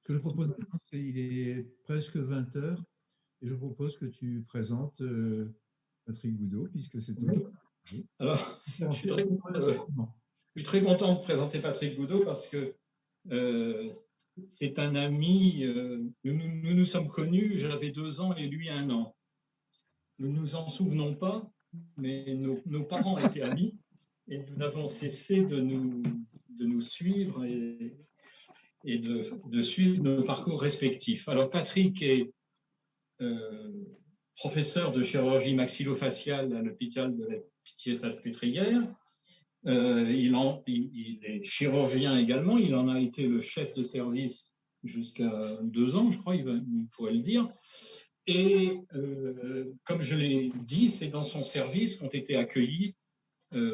que je propose maintenant, il est presque 20 heures, et je propose que tu présentes Patrick Goudot, puisque c'est toi. Alors, je suis très content de présenter Patrick Goudot parce que c'est un ami. Nous nous sommes connus, j'avais 2 ans et lui 1 an. Nous ne nous en souvenons pas, mais nos parents étaient amis et nous n'avons cessé de nous suivre et de suivre nos parcours respectifs. Alors, Patrick est professeur de chirurgie maxillofaciale à l'hôpital de la Pitié-Salpêtrière. Il est chirurgien également. Il en a été le chef de service jusqu'à 2 ans, je crois, il pourrait le dire. Et comme je l'ai dit, c'est dans son service qu'ont été accueillis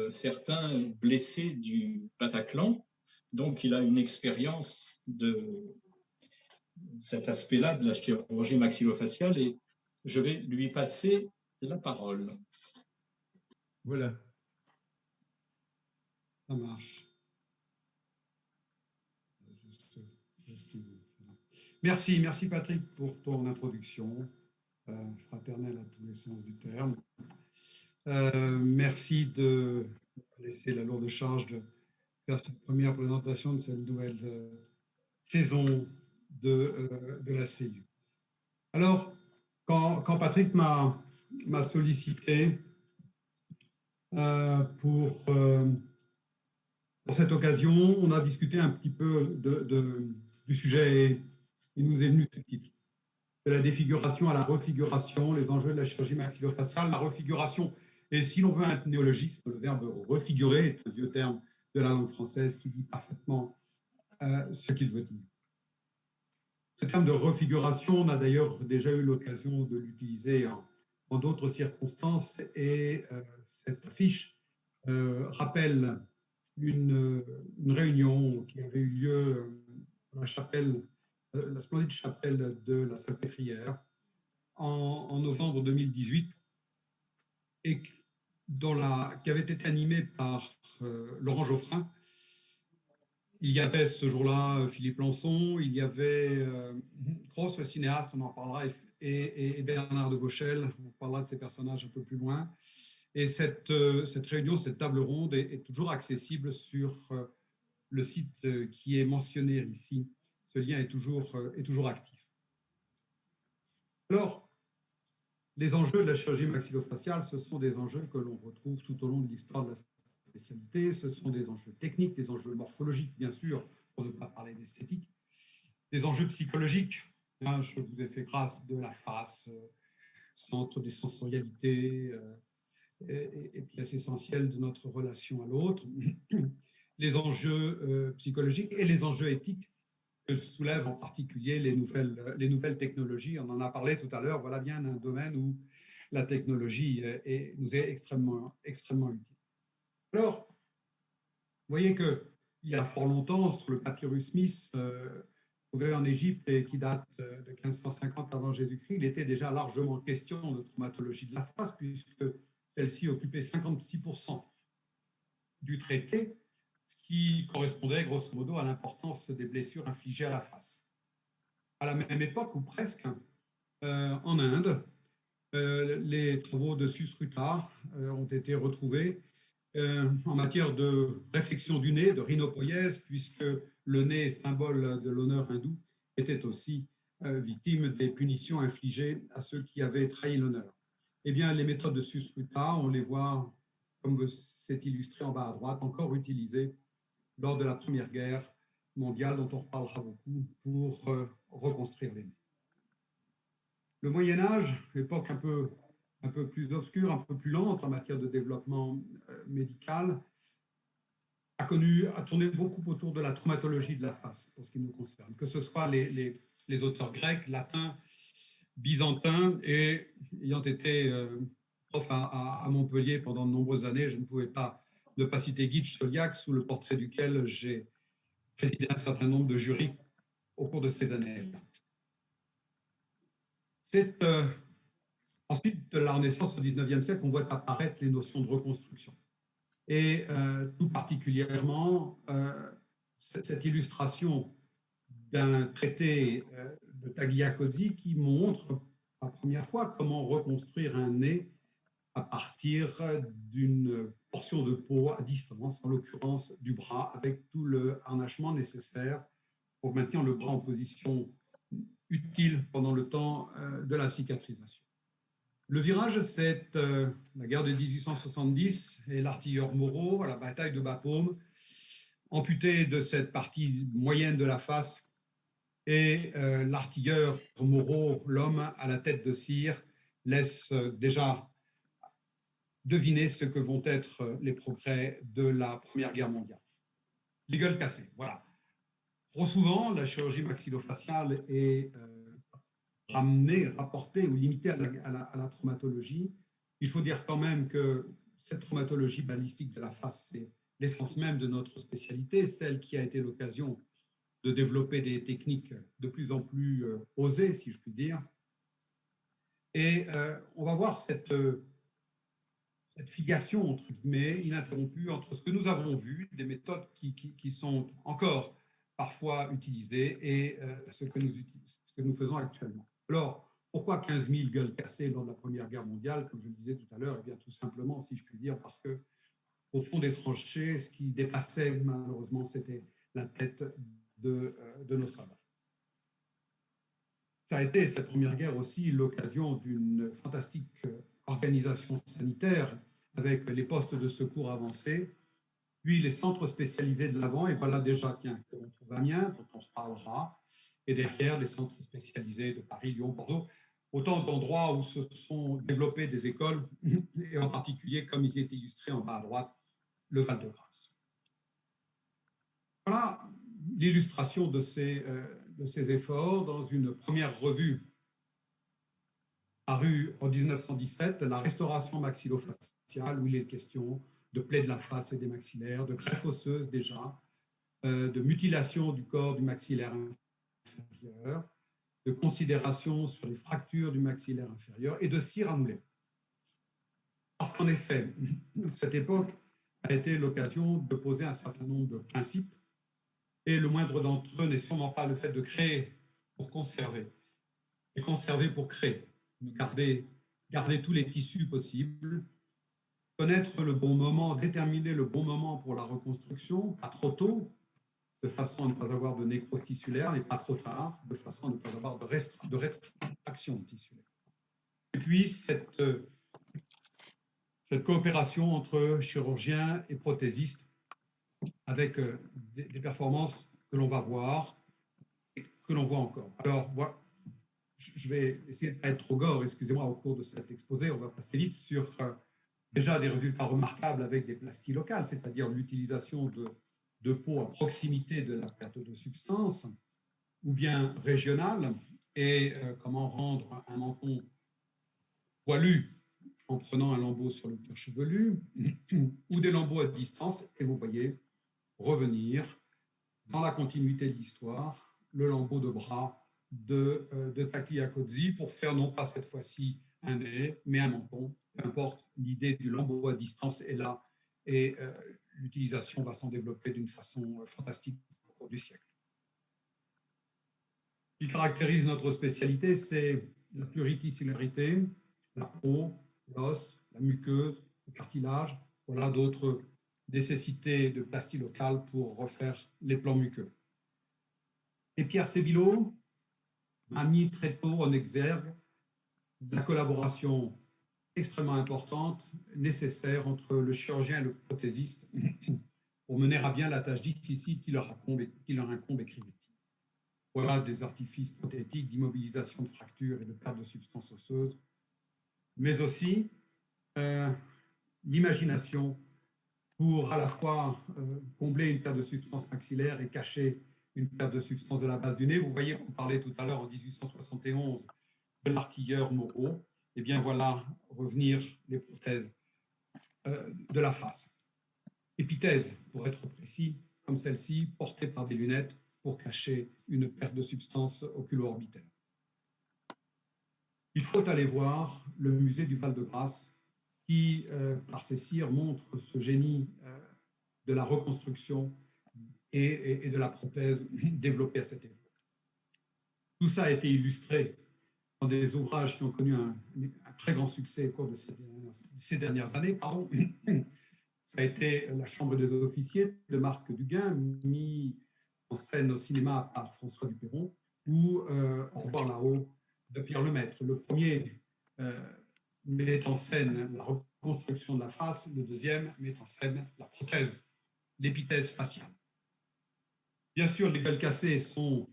certains blessés du Bataclan. Donc, il a une expérience de cet aspect-là de la chirurgie maxillofaciale et je vais lui passer la parole. Voilà. Ça marche. Merci Patrick pour ton introduction, fraternelle à tous les sens du terme. Merci de laisser la lourde charge de faire cette première présentation de cette nouvelle saison de la CEU. Alors, quand Patrick m'a sollicité pour cette occasion, on a discuté un petit peu du sujet et il nous est venu ce titre. De la défiguration à la refiguration, les enjeux de la chirurgie maxillofaciale, la refiguration. Et si l'on veut un néologisme, le verbe refigurer est un vieux terme de la langue française qui dit parfaitement ce qu'il veut dire. Ce terme de refiguration, on a d'ailleurs déjà eu l'occasion de l'utiliser en d'autres circonstances et cette affiche rappelle une réunion qui avait eu lieu dans la chapelle, la splendide chapelle de la Salpêtrière en novembre 2018 et qui avait été animée par Laurent Geoffrin. Il y avait ce jour-là Philippe Lançon, il y avait Cross, le cinéaste, on en parlera, et Bernard de Vauchel, on parlera de ces personnages un peu plus loin. Et cette réunion, cette table ronde est toujours accessible sur le site qui est mentionné ici. Ce lien est toujours actif. Alors, les enjeux de la chirurgie maxillofaciale, ce sont des enjeux que l'on retrouve tout au long de l'histoire de la spécialité. Ce sont des enjeux techniques, des enjeux morphologiques, bien sûr, pour ne pas parler d'esthétique, des enjeux psychologiques. Je vous ai fait grâce de la face, centre des sensorialités, et pièce essentielle de notre relation à l'autre, les enjeux psychologiques et les enjeux éthiques que soulèvent en particulier les nouvelles technologies. On en a parlé tout à l'heure, voilà bien un domaine où la technologie nous est extrêmement utile. Alors, vous voyez qu'il y a fort longtemps, sur le papyrus Smith, trouvé en Égypte et qui date de 1550 avant Jésus-Christ, il était déjà largement question de traumatologie de la face, puisque celle-ci occupait 56% du traité, ce qui correspondait grosso modo à l'importance des blessures infligées à la face. À la même époque, ou presque, en Inde, les travaux de Susruta ont été retrouvés en matière de réflexion du nez, de rhinopoïèse, puisque le nez, symbole de l'honneur hindou, était aussi victime des punitions infligées à ceux qui avaient trahi l'honneur. Eh bien, les méthodes de Susruta, on les voit, comme c'est illustré en bas à droite, encore utilisées lors de la Première Guerre mondiale, dont on reparlera beaucoup, pour reconstruire les nez. Le Moyen-Âge, époque un peu plus obscure, un peu plus lente en matière de développement médical, a tourné beaucoup autour de la traumatologie de la face, pour ce qui nous concerne, que ce soit les auteurs grecs, latins, byzantins, et ayant été prof à Montpellier pendant de nombreuses années, je ne pouvais pas ne pas citer Guy de Chauliac, sous le portrait duquel j'ai présidé un certain nombre de jurys au cours de ces années. C'est ensuite de la Renaissance au XIXe siècle qu'on voit apparaître les notions de reconstruction. Et tout particulièrement, cette illustration d'un traité de Tagliacozzi qui montre pour la première fois comment reconstruire un nez à partir d'une portion de peau à distance, en l'occurrence du bras, avec tout le harnachement nécessaire pour maintenir le bras en position utile pendant le temps de la cicatrisation. Le virage, c'est la guerre de 1870 et l'artilleur Moreau à la bataille de Bapaume, amputé de cette partie moyenne de la face, et l'artilleur Moreau, l'homme à la tête de cire, laisse déjà deviner ce que vont être les progrès de la Première Guerre mondiale. Les gueules cassées, voilà. Trop souvent, la chirurgie maxillofaciale est ramenée, rapportée ou limitée à la traumatologie. Il faut dire quand même que cette traumatologie balistique de la face, c'est l'essence même de notre spécialité, celle qui a été l'occasion de développer des techniques de plus en plus osées, si je puis dire. Et on va voir cette filiation, entre guillemets, ininterrompue entre ce que nous avons vu, des méthodes qui sont encore parfois utilisées, et ce que nous faisons actuellement. Alors, pourquoi 15 000 gueules cassées lors de la Première Guerre mondiale? Comme je le disais tout à l'heure, eh bien, tout simplement, si je puis dire, parce qu'au fond des tranchées, ce qui dépassait malheureusement, c'était la tête de nos soldats. Ça a été, cette Première Guerre aussi, l'occasion d'une fantastique organisation sanitaire avec les postes de secours avancés, puis les centres spécialisés de l'avant, et voilà déjà, tiens, on trouve Amiens, dont on se parlera, et derrière, les centres spécialisés de Paris, Lyon, Bordeaux, autant d'endroits où se sont développées des écoles, et en particulier, comme il est illustré en bas à droite, le Val-de-Grâce. Voilà l'illustration de ces efforts dans une première revue parue en 1917, la restauration maxillofaciale, où il est question de plaies de la face et des maxillaires, de greffe osseuse déjà, de mutilation du corps du maxillaire inférieur, de considération sur les fractures du maxillaire inférieur et de cire à mouler. Parce qu'en effet, cette époque a été l'occasion de poser un certain nombre de principes, et le moindre d'entre eux n'est sûrement pas le fait de créer pour conserver, et conserver pour créer, garder tous les tissus possibles, connaître le bon moment, déterminer le bon moment pour la reconstruction, pas trop tôt, de façon à ne pas avoir de nécrose tissulaire, et pas trop tard, de façon à ne pas avoir de rétraction tissulaire. Et puis, cette coopération entre chirurgiens et prothésistes avec des performances que l'on va voir et que l'on voit encore. Alors, voilà, je vais essayer de ne pas être trop gore, excusez-moi, au cours de cet exposé, on va passer vite sur déjà des résultats remarquables avec des plasties locales, c'est-à-dire l'utilisation de peau à proximité de la perte de substance, ou bien régionale, et comment rendre un menton poilu en prenant un lambeau sur le cuir chevelu, ou des lambeaux à distance, et vous voyez revenir dans la continuité de l'histoire le lambeau de bras de Tagliacozzi pour faire non pas cette fois-ci un nez, mais un menton. Peu importe, l'idée du lambeau à distance est là, et l'utilisation va s'en développer d'une façon fantastique au cours du siècle. Ce qui caractérise notre spécialité, c'est la pluritissularité, la peau, l'os, la muqueuse, le cartilage. Voilà d'autres nécessités de plastie locale pour refaire les plans muqueux. Et Pierre Sébillot a mis très tôt en exergue la collaboration extrêmement importante, nécessaire entre le chirurgien et le prothésiste pour mener à bien la tâche difficile qui leur incombe, écrivait-il. Voilà des artifices prothétiques d'immobilisation de fractures et de perte de substances osseuses, mais aussi l'imagination pour à la fois combler une perte de substance maxillaire et cacher une perte de substance de la base du nez. Vous voyez qu'on parlait tout à l'heure en 1871 de l'artilleur Moreau. Et bien voilà, revenir les prothèses de la face. Épithèses, pour être précis, comme celle-ci, portée par des lunettes pour cacher une perte de substance oculo-orbitaire. Il faut aller voir le musée du Val-de-Grâce qui, par ses cires, montre ce génie de la reconstruction et de la prothèse développée à cette époque. Tout ça a été illustré dans des ouvrages qui ont connu un très grand succès au cours de ces dernières années. Pardon. Ça a été La Chambre des officiers de Marc Duguin, mis en scène au cinéma par François Duperron, ou Au revoir là-haut de Pierre Lemaître. Le premier met en scène la reconstruction de la face, le deuxième met en scène la prothèse, l'épithèse faciale. Bien sûr, les gueules cassées sont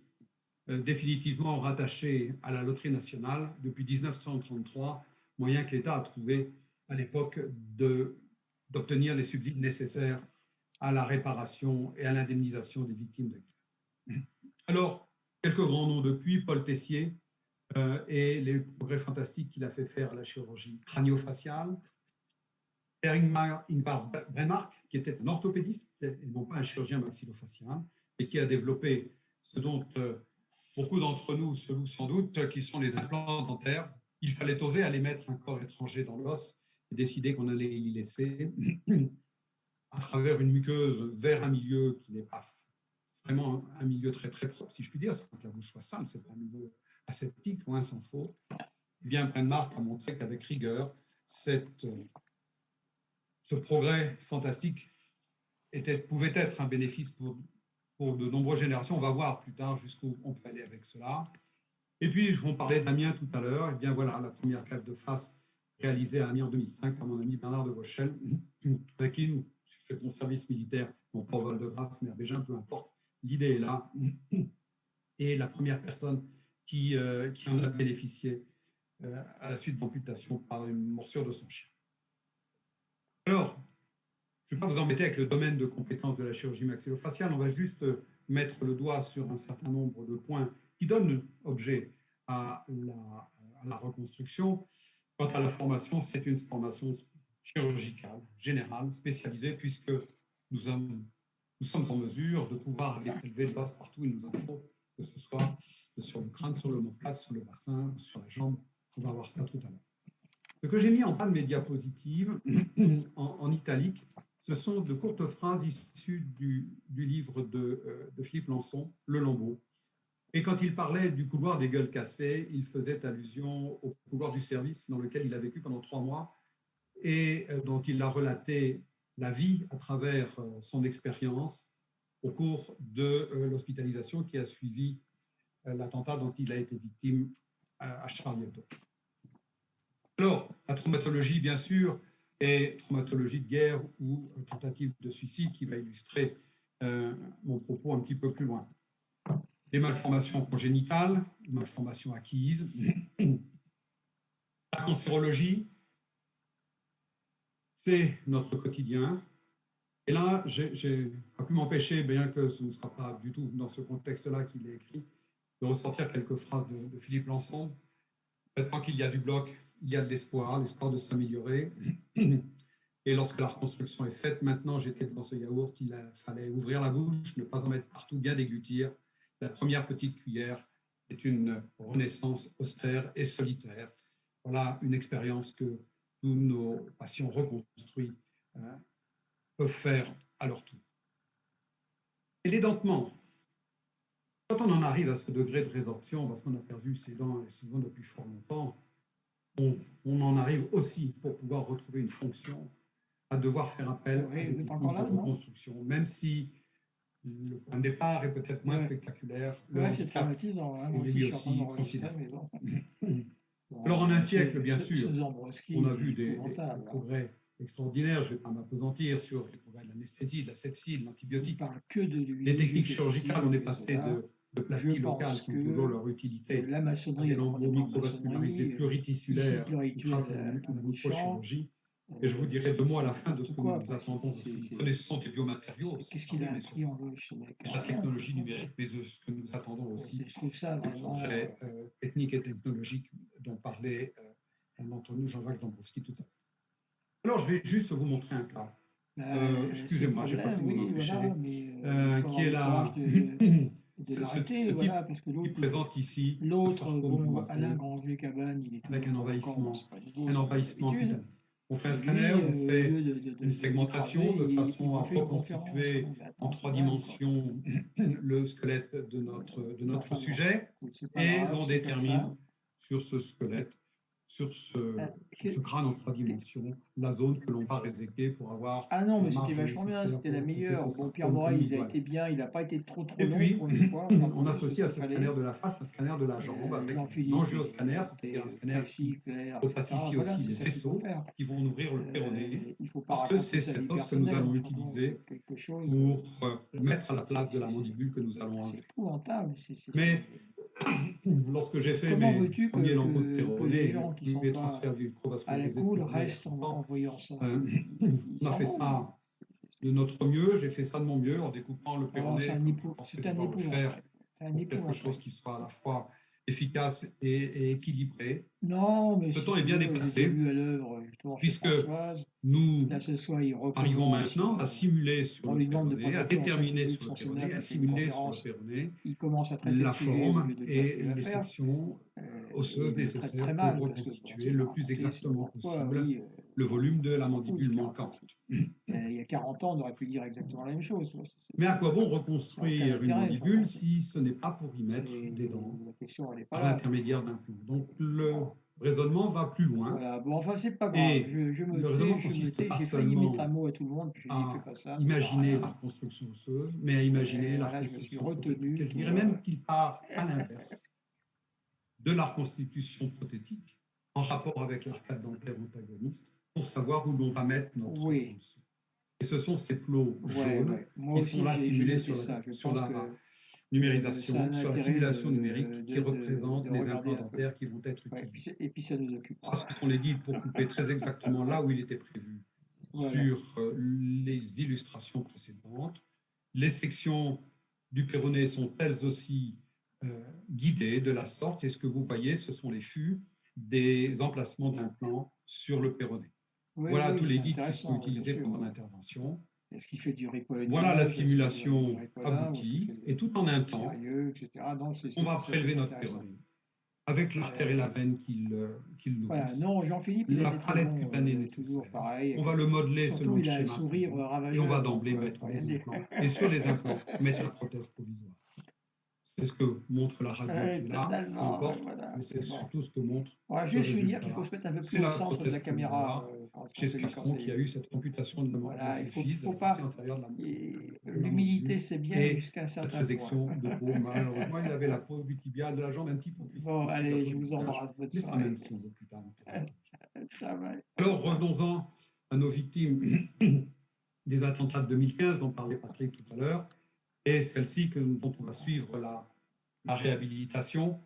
définitivement rattachées à la loterie nationale depuis 1933, moyen que l'État a trouvé à l'époque d'obtenir les subsides nécessaires à la réparation et à l'indemnisation des victimes de guerre. Alors, quelques grands noms depuis, Paul Tessier et les progrès fantastiques qu'il a fait faire à la chirurgie crânio-faciale, Ingmar Brenmark, qui était un orthopédiste et non pas un chirurgien maxillofacial, et qui a développé ce dont beaucoup d'entre nous se louent sans doute, qui sont les implants dentaires. Il fallait oser aller mettre un corps étranger dans l'os et décider qu'on allait y laisser à travers une muqueuse vers un milieu qui n'est pas vraiment un milieu très très propre, si je puis dire, sans que la bouche soit sale, c'est un milieu aseptique, loin s'en faut. Eh bien, Brenmark a montré qu'avec rigueur, ce progrès fantastique pouvait être un bénéfice pour de nombreuses générations. On va voir plus tard jusqu'où on peut aller avec cela. Et puis, on parlait d'Amiens tout à l'heure. Eh bien, voilà la première greffe de face réalisée à Amiens en 2005 par mon ami Bernard de Vauchel, avec qui nous fait mon service militaire, non pas au Val-de-Grâce, mais à Bégin, peu importe. L'idée est là. Et la première personne qui en a bénéficié à la suite d'amputation par une morsure de son chien. Alors, je ne vais pas vous embêter avec le domaine de compétence de la chirurgie maxillofaciale, on va juste mettre le doigt sur un certain nombre de points qui donnent objet à la reconstruction. Quant à la formation, c'est une formation chirurgicale, générale, spécialisée, puisque nous sommes en mesure de pouvoir aller prélever de l'os partout où il nous en faut, que ce soit sur le crâne, sur l'omoplate, sur le bassin, sur la jambe. On va voir ça tout à l'heure. Ce que j'ai mis en bas de mes diapositives, en italique, ce sont de courtes phrases issues du livre de Philippe Lançon, Le Lambeau. Et quand il parlait du couloir des gueules cassées, il faisait allusion au couloir du service dans lequel il a vécu pendant 3 mois et dont il a relaté la vie à travers son expérience au cours de l'hospitalisation qui a suivi l'attentat dont il a été victime à Charlie Hebdo. Alors, la traumatologie, bien sûr, et traumatologie de guerre ou tentative de suicide qui va illustrer mon propos un petit peu plus loin. Les malformations congénitales, les malformations acquises, la cancérologie, c'est notre quotidien. Et là, je n'ai pas pu m'empêcher, bien que ce ne soit pas du tout dans ce contexte-là qu'il est écrit, de ressortir quelques phrases de Philippe Lançon. Tant qu'il y a du bloc, il y a de l'espoir de s'améliorer. Et lorsque la reconstruction est faite, maintenant j'étais devant ce yaourt, il fallait ouvrir la bouche, ne pas en mettre partout, bien déglutir. La première petite cuillère est une renaissance austère et solitaire. Voilà une expérience que tous nos patients reconstruits peuvent faire à leur tour. Et l'édentement, quand on en arrive à ce degré de résorption, parce qu'on a perdu ses dents souvent depuis fort longtemps, on en arrive aussi pour pouvoir retrouver une fonction à devoir faire appel à des techniques de reconstruction, même si le point de départ est peut-être moins spectaculaire, le handicap est lui aussi considérable. Alors en un siècle, bien sûr, on a vu des progrès extraordinaires, je ne vais pas m'appesantir sur les progrès de l'anesthésie, de la sepsie, de l'antibiotique. Les techniques chirurgicales, on est passé de plasties locales qui ont toujours leur utilité, des lambeaux microvascularisés pluritissulaires grâce à la microchirurgie. Et je vous dirai 2 mots à la fin de ce que nous attendons, de ce que nous connaissons des biomatériaux, la technologie numérique, mais de ce que nous attendons aussi des progrès techniques et technologiques dont parlait un d'entre nous, Jean-Jacques Dombrowski, tout à l'heure. Alors, je vais juste vous montrer un cas. Excusez-moi, je n'ai pas pu m'en empêcher, qui est là. Ce type qui présente ici un sarcome du avec un envahissement cutané. On fait un scanner, on fait une segmentation de façon à reconstituer en 3 dimensions le squelette de notre sujet et l'on détermine sur ce squelette, sur ce crâne en 3 dimensions, la zone que l'on va réséquer pour avoir Ah non, la mais c'était marge vachement bien, nécessaire c'était la pour traiter meilleure. ce Bon, sarcome Pierre comme Morel, il il a doit été l'être. bien, il n'a pas été trop Et long puis, pour une fois. Enfin, on pour associe à ce ce qu'il scanner fallait. de la face un scanner de la jambe avec un Jean-Philippe, angioscanner, c'était c'est-à-dire un scanner précis, qui clair, etc. opacifie Voilà, aussi c'est les ça qu'il faut vaisseaux faire. qui vont nourrir le péroné, Il ne faut pas parce que raconter c'est sa vie cet os que nous personnelle. allons Enfin bon, utiliser c'est quelque chose. pour mettre à la place de la mandibule que nous allons C'est enlever. épouvantable. Mais lorsque j'ai fait Comment mes veux-tu premiers lambeaux de que les péroné, gens qui ne sont mes pas transferts à la vitro-vascularisés de cool péroné il y a restent en 30 ans, voyant ça? on a fait ça de notre mieux, j'ai fait ça de mon mieux en découpant le Alors, péroné c'est un comme je époux, pensais c'est un devoir le épouvantable. faire C'est un pour quelque chose épouvantable. qui soit à la fois efficace et équilibré. Non, mais Ce si temps tu est bien veux, j'ai dépassé vu à l'œuvre justement chez puisque Françoise. nous Là, ce soir, il arrivons recommence. maintenant à simuler sur On le lui demande de péroné, à présenter en 5 déterminer minutes sur le son péroné, scénario, à il fait une simuler sur le conférence. péroné Il commence à traiter la le sujet au forme lieu de dire ce et qu'il va les faire. sections Il osseuses le traite nécessaires très pour mal parce que reconstituer le plus exactement pourquoi, possible oui, le volume de la c'est fou, mandibule ce qu'il manquante. raconte. Il y a 40 ans, on aurait pu dire exactement la même chose. Mais à quoi bon Ça n'a aucun reconstruire une intérêt. Enfin, mandibule bon, si ce n'est pas pour y mettre des dents la question, elle n'est pas par là. l'intermédiaire d'un plomb? Donc le raisonnement va plus loin. Voilà, bon, enfin, c'est pas grave. Et Je me le raisonnement tais, consiste pas j'ai failli mettre un seulement mot à tout le monde, puis je dis, fais à pas ça, ça sert à imaginer rien. la reconstruction osseuse, mais à imaginer la Voilà, je me suis reconstruction prothétique. retenu, Et je tu dirais vois. même qu'il part à l'inverse de la reconstitution prothétique en rapport avec l'arcade dentaire antagoniste pour savoir où l'on va mettre notre Oui. sens. Et ce sont ces plots Ouais, jaunes ouais. Moi qui aussi, sont là j'ai simulés noté sur ça. Je sur pense la que ça a numérisation, un sur la intérêt simulation numérique qui représente de les regarder implants un peu. dentaires qui vont être Ouais, utilisés. et puis ça nous occupera. Ça, ce sont les guides pour couper très exactement là où il était prévu Voilà. sur les illustrations précédentes. Les sections du péroné sont elles aussi guidées de la sorte, et ce que vous voyez, ce sont les fûts des emplacements d'implants sur le péroné. Oui, Voilà oui, tous les c'est guides qui seront intéressant, bien utilisés sûr. pendant l'intervention. Est-ce qu'il fait du ripollage? Voilà la Est-ce qu'il fait du simulation ripollage, ou aboutie, est-ce qu'il et tout en un fait temps, sérieux, etc. Non, on va ça, prélever c'est notre intéressant. péroné avec l'artère et la veine qu'il Voilà, nourrissent, non, Jean-Philippe, il la était très palette bon, cutanée toujours nécessaire. pareil. On va le modeler Surtout, selon le il a un schéma sourire prévu, et on ravageur, va donc, d'emblée faut mettre rien les dire. implants. Et sur les implants, mettre la prothèse provisoire. C'est ce que montre la radio qui est là, peu Totalement, importe, voilà, mais c'est c'est bon. surtout ce que montre Ouais, ce juste lui dire qu'il faut résultat-là. se mettre un peu C'est plus au la centre de prothèse la caméra provisoire quand chez ce garçon qui a eu cette amputation de voilà, ses il faut fils, de la pas. partie antérieure de la L'humilité, mandibule, c'est bien et jusqu'à un cette certain résection point. de peau. Malheureusement, il avait la peau du tibia de la jambe un petit peu plus Bon, forte que la allez, peau je du vous visage, embrasse, bonne mais ça soirée. même si on veut plus tard. Ça va. Alors, revenons-en à nos victimes des attentats de 2015 dont parlait Patrick tout à l'heure, et celle-ci dont on va suivre la réhabilitation.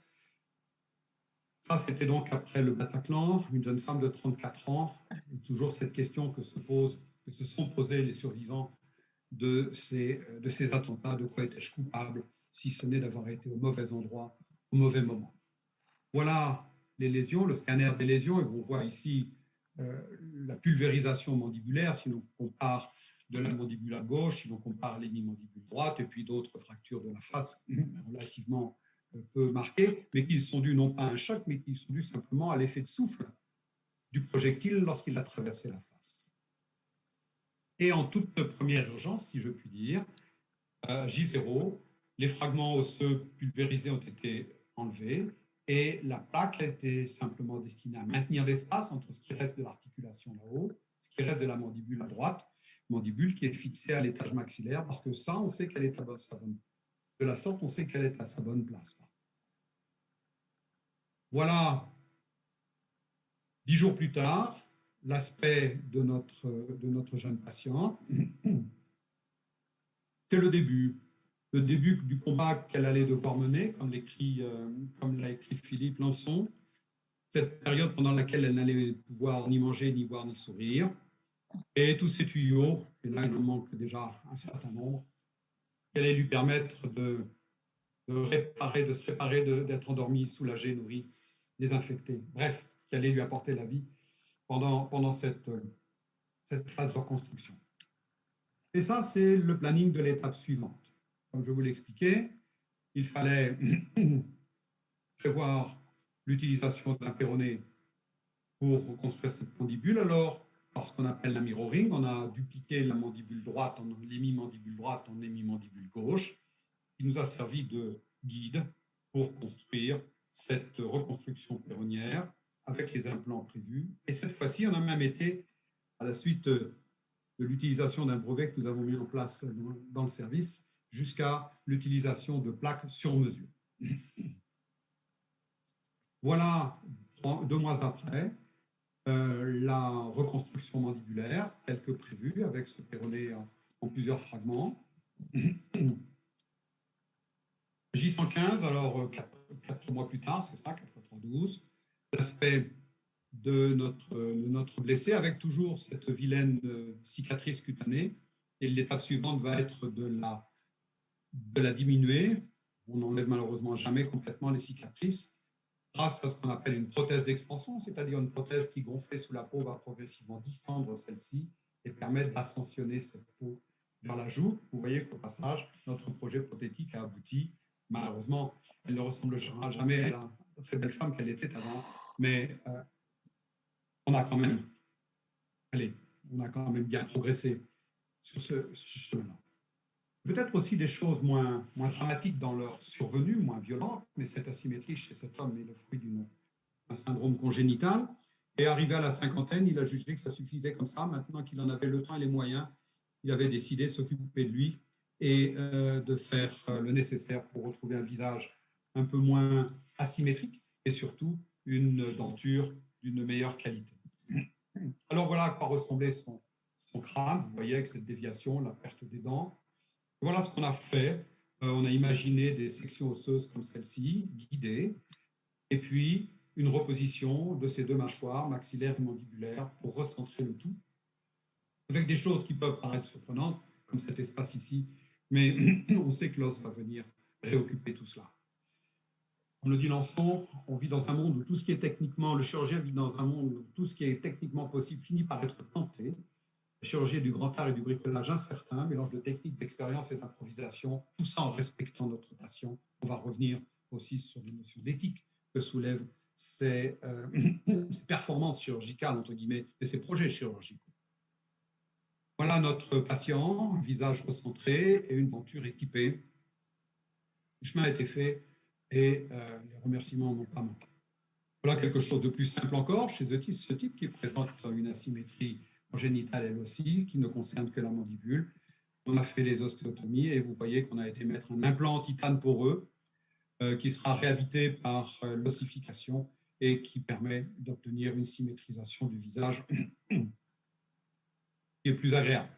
Ça, c'était donc après le Bataclan, une jeune femme de 34 ans, et toujours cette question que se sont posées les survivants de ces attentats, de quoi étais-je coupable, si ce n'est d'avoir été au mauvais endroit, au mauvais moment. Voilà les lésions, le scanner des lésions, et on voit ici la pulvérisation mandibulaire, si l'on compare de la mandibule à gauche, si l'on compare l'hémimandibule droite, et puis d'autres fractures de la face relativement peu marquées, mais qui sont dues non pas à un choc, mais qui sont dues simplement à l'effet de souffle du projectile lorsqu'il a traversé la face. Et en toute première urgence, si je puis dire, J0, les fragments osseux pulvérisés ont été enlevés et la plaque a été simplement destinée à maintenir l'espace entre ce qui reste de l'articulation là-haut, ce qui reste de la mandibule à droite, mandibule qui est fixée à l'étage maxillaire, parce que ça, on sait qu'elle est à sa bonne. De la sorte, on sait qu'elle est à sa bonne place. Voilà, 10 jours plus tard, l'aspect de notre jeune patiente. C'est le début du combat qu'elle allait devoir mener, comme l'a écrit Philippe Lançon, cette période pendant laquelle elle n'allait pouvoir ni manger, ni boire, ni sourire. Et tous ces tuyaux, et là il en manque déjà un certain nombre, qui allaient lui permettre de se réparer, d'être endormi, soulagé, nourri, désinfecté. Bref, qui allait lui apporter la vie pendant cette phase de reconstruction. Et ça, c'est le planning de l'étape suivante. Comme je vous l'expliquais, il fallait prévoir l'utilisation d'un péroné pour reconstruire cette mandibule. Alors, par ce qu'on appelle la mirroring. On a dupliqué la mandibule droite en l'hémimandibule droite en hémimandibule gauche, qui nous a servi de guide pour construire cette reconstruction péronière avec les implants prévus. Et cette fois-ci, on a même été, à la suite de l'utilisation d'un brevet que nous avons mis en place dans le service, jusqu'à l'utilisation de plaques sur mesure. Voilà, 2 mois après, la reconstruction mandibulaire, telle que prévue, avec ce péroné en plusieurs fragments. J115, alors 4 mois plus tard, c'est ça, 4 x 3, 12, l'aspect de notre blessé, avec toujours cette vilaine cicatrice cutanée. Et l'étape suivante va être de la diminuer. On n'enlève malheureusement jamais complètement les cicatrices, grâce à ce qu'on appelle une prothèse d'expansion, c'est-à-dire une prothèse qui, gonflée sous la peau, va progressivement distendre celle-ci et permettre d'ascensionner cette peau vers la joue. Vous voyez qu'au passage, notre projet prothétique a abouti. Malheureusement, elle ne ressemblera jamais à la très belle femme qu'elle était avant, mais on a quand même bien progressé sur ce chemin-là. Peut-être aussi des choses moins dramatiques dans leur survenue, moins violentes, mais cette asymétrie chez cet homme est le fruit d'un syndrome congénital. Et arrivé à la cinquantaine, il a jugé que ça suffisait comme ça. Maintenant qu'il en avait le temps et les moyens, il avait décidé de s'occuper de lui et de faire le nécessaire pour retrouver un visage un peu moins asymétrique et surtout une denture d'une meilleure qualité. Alors voilà à quoi ressemblait son crâne. Vous voyez avec cette déviation, la perte des dents. Voilà ce qu'on a fait. On a imaginé des sections osseuses comme celle-ci, guidées, et puis une reposition de ces 2 mâchoires, maxillaire et mandibulaire, pour recentrer le tout, avec des choses qui peuvent paraître surprenantes, comme cet espace ici, mais on sait que l'os va venir réoccuper tout cela. Comme le dit Lançon, on vit dans un monde où tout ce qui est techniquement, le chirurgien vit dans un monde où tout ce qui est techniquement possible finit par être tenté. La chirurgie du grand art et du bricolage incertain, mélange de technique, d'expérience et d'improvisation, tout ça en respectant notre patient. On va revenir aussi sur les notions d'éthique que soulèvent ces performances chirurgicales, entre guillemets, et ces projets chirurgicaux. Voilà notre patient, un visage recentré et une denture équipée. Le chemin a été fait et les remerciements n'ont pas manqué. Voilà quelque chose de plus simple encore chez ce type qui présente une asymétrie congénitale elle aussi, qui ne concerne que la mandibule. On a fait les ostéotomies et vous voyez qu'on a été mettre un implant en titane poreux qui sera réhabité par l'ossification et qui permet d'obtenir une symétrisation du visage qui est plus agréable.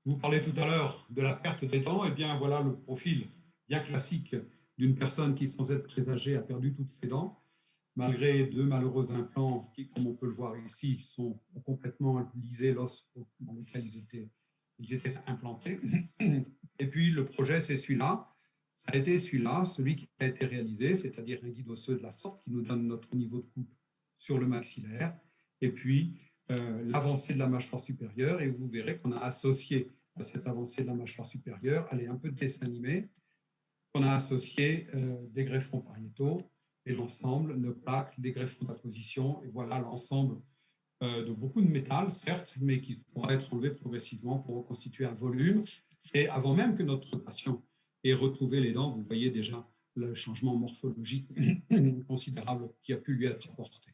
Je vous parlais tout à l'heure de la perte des dents. Et bien voilà le profil bien classique d'une personne qui, sans être très âgée, a perdu toutes ses dents, malgré 2 malheureux implants qui, comme on peut le voir ici, ont complètement lisé l'os dans lequel ils étaient implantés. Et puis le projet, c'est celui-là. Ça a été celui-là, celui qui a été réalisé, c'est-à-dire un guide osseux de la sorte qui nous donne notre niveau de coupe sur le maxillaire. Et puis l'avancée de la mâchoire supérieure. Et vous verrez qu'on a associé à cette avancée de la mâchoire supérieure, allez, un peu de dessin animé, on a associé des greffons pariétaux et l'ensemble, nos plaques, des greffons d'apposition, et voilà l'ensemble de beaucoup de métal, certes, mais qui pourra être enlevé progressivement pour reconstituer un volume. Et avant même que notre patient ait retrouvé les dents, vous voyez déjà le changement morphologique considérable qui a pu lui être apporté.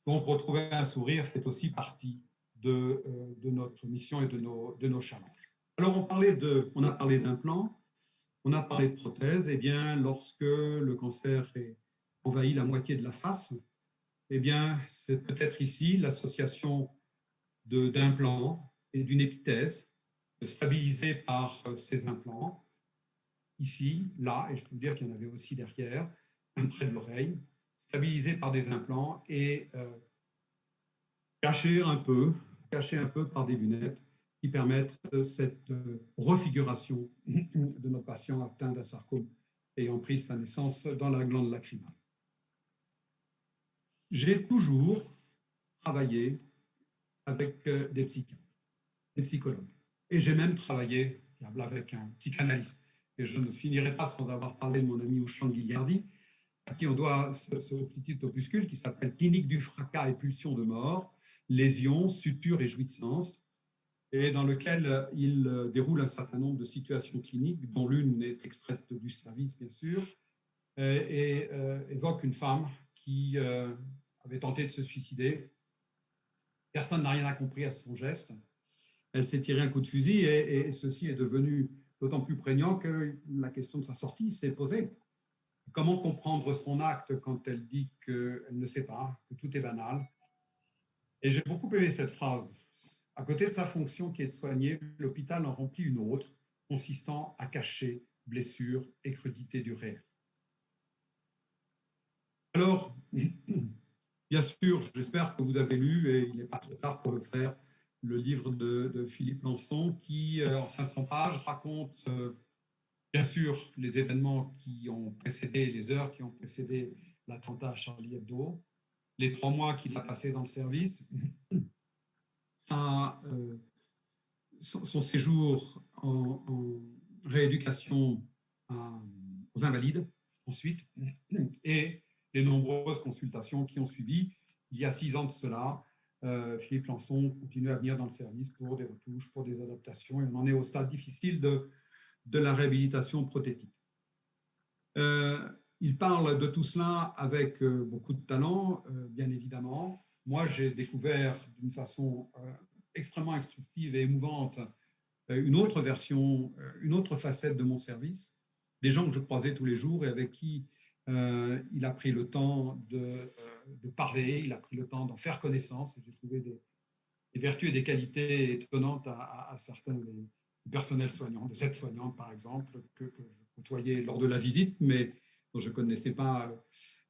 Donc, retrouver un sourire fait aussi partie de notre mission et de nos challenges. Alors, on a parlé d'implants, on a parlé de prothèses. Eh bien, lorsque le cancer envahit la moitié de la face, eh bien, c'est peut-être ici l'association d'implants et d'une épithèse stabilisée par ces implants, ici, là, et je peux vous dire qu'il y en avait aussi derrière, près de l'oreille, stabilisée par des implants et cachée un peu par des lunettes qui permettent cette refiguration de nos patients atteints d'un sarcome ayant pris sa naissance dans la glande lacrymale. J'ai toujours travaillé avec des psychiatres, des psychologues, et j'ai même travaillé avec un psychanalyste. Et je ne finirai pas sans avoir parlé de mon ami Ouchan Guilliardi, à qui on doit ce petit opuscule qui s'appelle « Clinique du fracas et pulsion de mort ». lésions, sutures et jouissances, et dans lequel il déroule un certain nombre de situations cliniques, dont l'une est extraite du service, bien sûr, et évoque une femme qui avait tenté de se suicider. Personne n'a rien compris à son geste. Elle s'est tiré un coup de fusil et ceci est devenu d'autant plus prégnant que la question de sa sortie s'est posée. Comment comprendre son acte quand elle dit qu'elle ne sait pas, que tout est banal? Et j'ai beaucoup aimé cette phrase. À côté de sa fonction qui est de soigner, l'hôpital en remplit une autre, consistant à cacher blessures et crudités du réel. Alors, bien sûr, j'espère que vous avez lu, et il n'est pas trop tard pour le faire, le livre de Philippe Lançon qui, en 500 pages, raconte bien sûr les événements qui ont précédé, les heures qui ont précédé l'attentat à Charlie Hebdo, les 3 mois qu'il a passés dans le service, son séjour en rééducation aux invalides ensuite, et les nombreuses consultations qui ont suivi. Il y a 6 ans de cela, Philippe Lançon continue à venir dans le service pour des retouches, pour des adaptations, et on en est au stade difficile de la réhabilitation prothétique. Il parle de tout cela avec beaucoup de talent, bien évidemment. Moi, j'ai découvert d'une façon extrêmement instructive et émouvante une autre version, une autre facette de mon service, des gens que je croisais tous les jours et avec qui il a pris le temps de parler, il a pris le temps d'en faire connaissance. Et j'ai trouvé des vertus et des qualités étonnantes à certains des personnels soignants, des aides-soignantes par exemple, que je côtoyais lors de la visite, mais dont je ne connaissais pas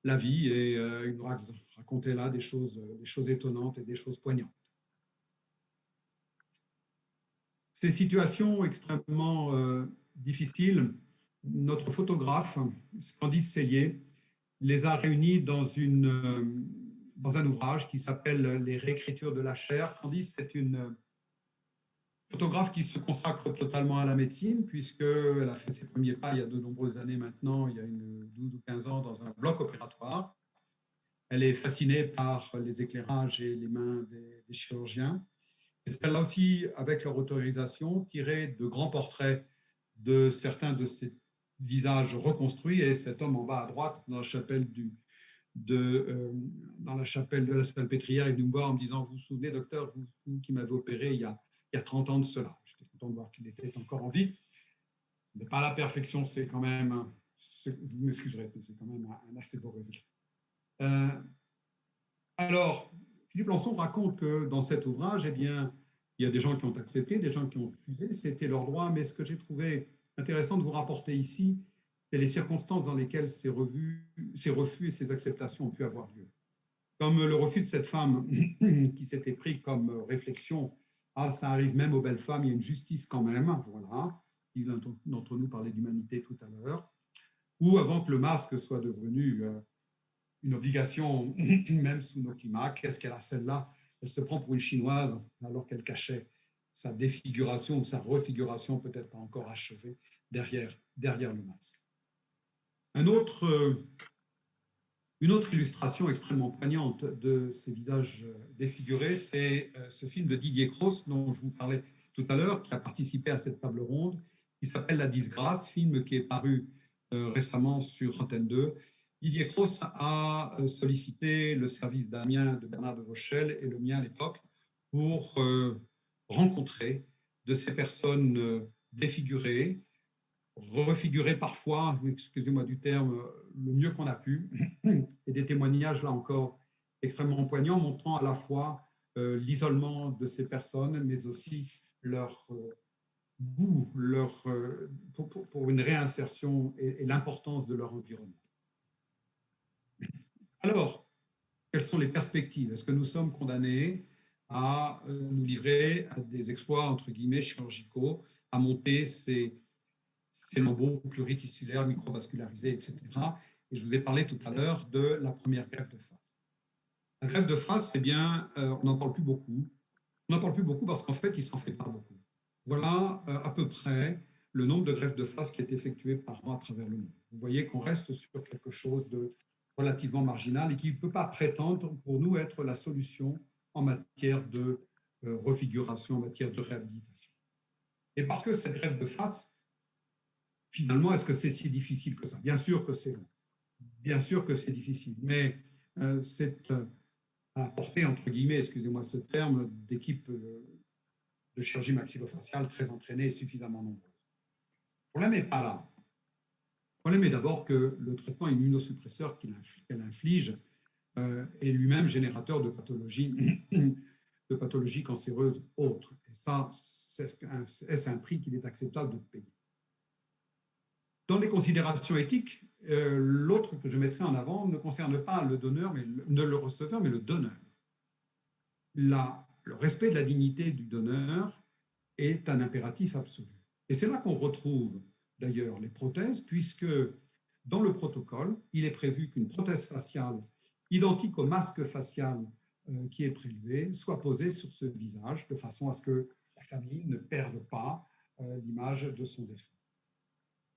la vie, et il nous racontait là des choses étonnantes et des choses poignantes. Ces situations extrêmement difficiles, notre photographe, Candice Cellier, les a réunies dans un ouvrage qui s'appelle « Les réécritures de la chair ». Candice, c'est une photographe qui se consacre totalement à la médecine, puisqu'elle a fait ses premiers pas il y a de nombreuses années maintenant, il y a 12 ou 15 ans, dans un bloc opératoire. Elle est fascinée par les éclairages et les mains des chirurgiens. Et elle a aussi, avec leur autorisation, tiré de grands portraits de certains de ces visages reconstruits. Et cet homme en bas à droite, dans la chapelle de la Salpêtrière, est venu me voir en me disant « Vous vous souvenez, docteur, vous qui m'avez opéré il y a 30 ans de cela ». J'étais content de voir qu'il était encore en vie. Ce n'est pas la perfection, c'est quand même, vous m'excuserez, mais c'est quand même un assez beau résultat. Alors, Philippe Lançon raconte que dans cet ouvrage, eh bien, il y a des gens qui ont accepté, des gens qui ont refusé, c'était leur droit, mais ce que j'ai trouvé intéressant de vous rapporter ici, c'est les circonstances dans lesquelles ces refus et ces acceptations ont pu avoir lieu. Comme le refus de cette femme qui s'était pris comme réflexion, ah, ça arrive même aux belles femmes, il y a une justice quand même, voilà. L'un d'entre nous parlait d'humanité tout à l'heure. Ou avant que le masque soit devenu une obligation, même sous nos climats, qu'est-ce qu'elle a celle-là? Elle se prend pour une Chinoise alors qu'elle cachait sa défiguration ou sa refiguration, peut-être pas encore achevée, derrière le masque. Une autre illustration extrêmement poignante de ces visages défigurés, c'est ce film de Didier Cross, dont je vous parlais tout à l'heure, qui a participé à cette table ronde, qui s'appelle La Disgrâce, film qui est paru récemment sur Antenne 2. Didier Cross a sollicité le service d'Amiens de Bernard de Vauchel et le mien à l'époque pour rencontrer de ces personnes défigurées, refigurées parfois, excusez-moi du terme, le mieux qu'on a pu, et des témoignages là encore extrêmement poignants, montrant à la fois l'isolement de ces personnes, mais aussi leur goût pour une réinsertion et l'importance de leur environnement. Alors, quelles sont les perspectives? Est-ce que nous sommes condamnés à nous livrer à des exploits, entre guillemets, chirurgicaux, à monter ces lambeaux pluritissulaires, microvascularisés, etc. Et je vous ai parlé tout à l'heure de la première greffe de face. La greffe de face, eh bien, on n'en parle plus beaucoup. On n'en parle plus beaucoup parce qu'en fait, il ne s'en fait pas beaucoup. Voilà à peu près le nombre de greffes de face qui est effectué par an à travers le monde. Vous voyez qu'on reste sur quelque chose de relativement marginal et qui ne peut pas prétendre pour nous être la solution en matière de refiguration, en matière de réhabilitation. Et parce que cette greffe de face, finalement, est-ce que c'est si difficile que ça? Bien sûr que c'est long, bien sûr que c'est difficile, mais c'est à la portée, entre guillemets, excusez-moi ce terme, d'équipes de chirurgie maxillofaciale très entraînées et suffisamment nombreuses. Le problème n'est pas là. Le problème est d'abord que le traitement immunosuppresseur qu'elle inflige est lui-même générateur de pathologies cancéreuses autres. Et ça, c'est un prix qu'il est acceptable de payer. Dans les considérations éthiques, l'autre que je mettrai en avant ne concerne pas le donneur, le receveur, mais le donneur. Le respect de la dignité du donneur est un impératif absolu. Et c'est là qu'on retrouve d'ailleurs les prothèses, puisque dans le protocole, il est prévu qu'une prothèse faciale identique au masque facial qui est prélevé soit posée sur ce visage, de façon à ce que la famille ne perde pas l'image de son défunt.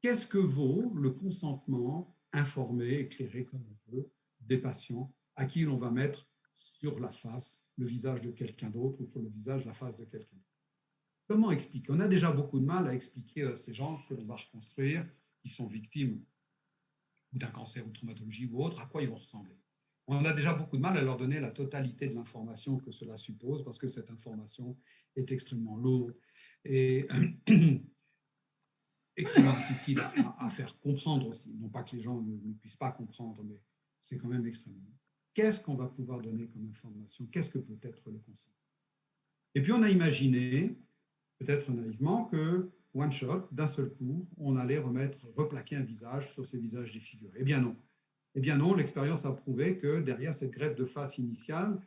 Qu'est-ce que vaut le consentement informé, éclairé comme on veut, des patients à qui l'on va mettre sur la face le visage de quelqu'un d'autre ou sur le visage la face de quelqu'un d'autre? Comment expliquer? On a déjà beaucoup de mal à expliquer à ces gens que l'on va reconstruire, qui sont victimes d'un cancer ou de traumatologie ou autre, à quoi ils vont ressembler. On a déjà beaucoup de mal à leur donner la totalité de l'information que cela suppose, parce que cette information est extrêmement lourde et extrêmement difficile à faire comprendre aussi. Non pas que les gens ne puissent pas comprendre, mais c'est quand même extrêmement. Qu'est-ce qu'on va pouvoir donner comme information? Qu'est-ce que peut être le consentement? Et puis on a imaginé, peut-être naïvement, que one shot, d'un seul coup, on allait replaquer un visage sur ces visages défigurés. Eh bien non. Eh bien non, l'expérience a prouvé que derrière cette greffe de face initiale,